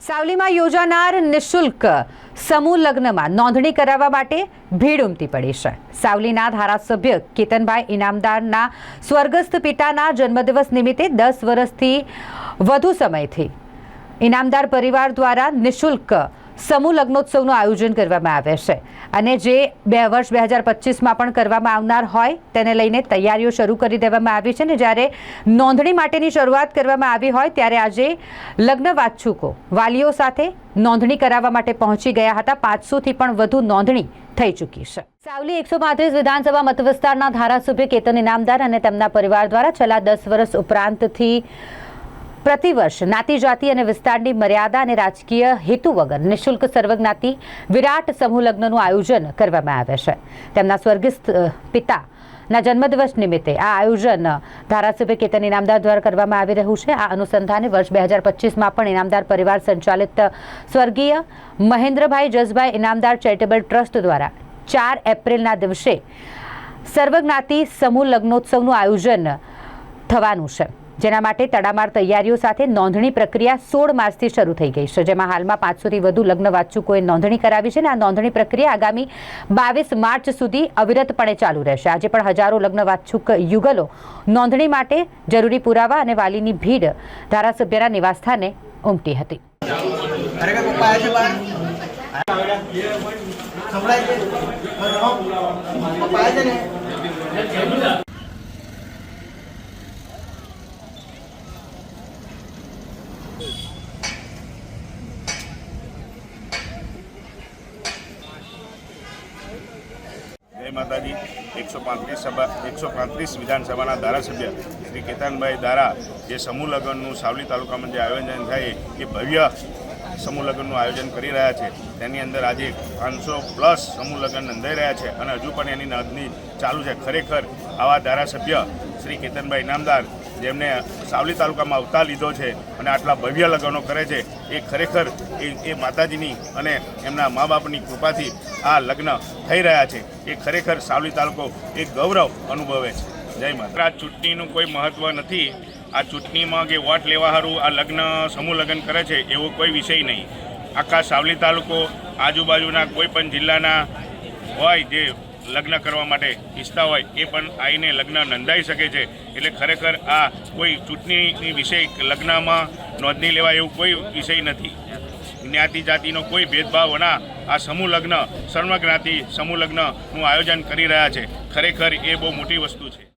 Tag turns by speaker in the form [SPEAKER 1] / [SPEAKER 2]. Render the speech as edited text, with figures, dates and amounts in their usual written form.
[SPEAKER 1] સાવલીમાં યોજાનાર નિઃશુલ્ક સમૂહ લગ્નમાં નોંધણી કરાવવા માટે ભીડ ઉમટી પડી છે। સાવલીના ધારાસભ્ય કેતનભાઈ ઇનામદારના સ્વર્ગસ્થ પિતાના જન્મદિવસ નિમિત્તે 10 વર્ષથી વધુ સમયથી ઇનામદાર પરિવાર દ્વારા નિઃશુલ્ક સમૂહ લગ્નોત્સવનું આયોજન કરવામાં આવે છે અને જે વર્ષ 2025માં પણ કરવામાં આવનાર હોય તેને લઈને તૈયારીઓ શરૂ કરી દેવામાં આવી છે ને જ્યારે નોંધણી માટેની શરૂઆત કરવામાં આવી હોય ત્યારે આજે લગ્ન વાચ્છુકો વાલીઓ સાથે નોંધણી કરાવવા માટે પહોંચી ગયા હતા। 500થી પણ વધુ નોંધણી થઈ ચૂકી છે। સાવલી 135 વિધાનસભા મતવિસ્તારના ધારાસભ્ય કેતન ઇનામદાર અને તેમના પરિવાર દ્વારા છેલ્લા 10 વર્ષ ઉપરાંતથી प्रतिवर्ष नाती जाति और विस्तार मर्यादा और राजकीय हेतु वगर निःशुल्क सर्वज्ञाति विराट समूह लग्नનું आयोजन કરવામાં આવે છે। તેમના સ્વર્ગસ્થ પિતાના જન્મદિવસ નિમિત્તે આ આયોજન ધારાસભ્ય કેતન ઇનામદાર દ્વારા કરવામાં આવી રહ્યું છે। આ અનુસંધાને વર્ષ 2025માં પણ ઇનામદાર પરિવાર સંચાલિત સ્વર્ગીય મહેન્દ્રભાઈ જસભાઈ ઇનામદાર ચેરિટેબલ ટ્રસ્ટ દ્વારા 4 એપ્રિલના દિવસે સર્વજ્ઞાતિ સમૂહ લગ્નોત્સવનું આયોજન થવાનું છે, જેના માટે તડામાર તૈયારીઓ સાથે નોંધણી પ્રક્રિયા 16 માર્ચથી શરૂ થઈ ગઈ છે, જેમાં હાલમાં 500થી વધુ લગ્ન વાચ્છુકોએ નોંધણી કરાવી છે અને આ નોંધણી પ્રક્રિયા આગામી 22 માર્ચ સુધી અવિરતપણે ચાલુ રહેશે। આજે પણ હજારો લગ્ન વાચ્છુક યુગલો નોંધણી માટે જરૂરી પુરાવા અને વાલીની ભીડ ધારાસભ્યના નિવાસસ્થાને ઉમટી હતી।
[SPEAKER 2] जय माताजी। 135 विधानसभा धारासभ्य श्री केतनभाई द्वारा जे समूह लग्न सावली तालुका में आयोजन थाय ए भव्य समूह लग्न आयोजन कर रहा है। तेनी अंदर आज 500+ समूह लग्न नोंधाई रहा है और हजू पण एनी नोंधणी चालू है। खरेखर आवा धारासभ्य श्री केतनभाई इनामदार जेमने सावली तालुका में अवतार लीधो है और आटला भव्य लग्नो करे छे ए खरेखर ए माताजीनी अने एमना माँ बापनी कृपाथी आ लग्न थई रह्या छे। ए खरेखर सावली तालुको एक गौरव अनुभवे छे। जय माता। चूंटणीनुं कोई महत्व नथी। आ चूंटणीमां के वोट लेवा हारू आ लग्न समूह लग्न करे छे एवो कोई विषय नहीं। आखा सावली तालुको आजूबाजूना कोईपण जिल्लाना होय जे लग्न करवा माटे इच्छा होय ए पण आईने लग्न नोंधाई शके छे। एटले खरेखर आ कोई चूंटणी विषय लग्नमा नोंधणी लेवा एवुं कोई विषय नथी। ज्ञाति जातिनो कोई भेदभाव ना आ समूह लग्न सर्वज्ञाति समूह लग्नનું આયોજન કરી રહ્યા છે। खरेखर ए बहु मोटी वस्तु है।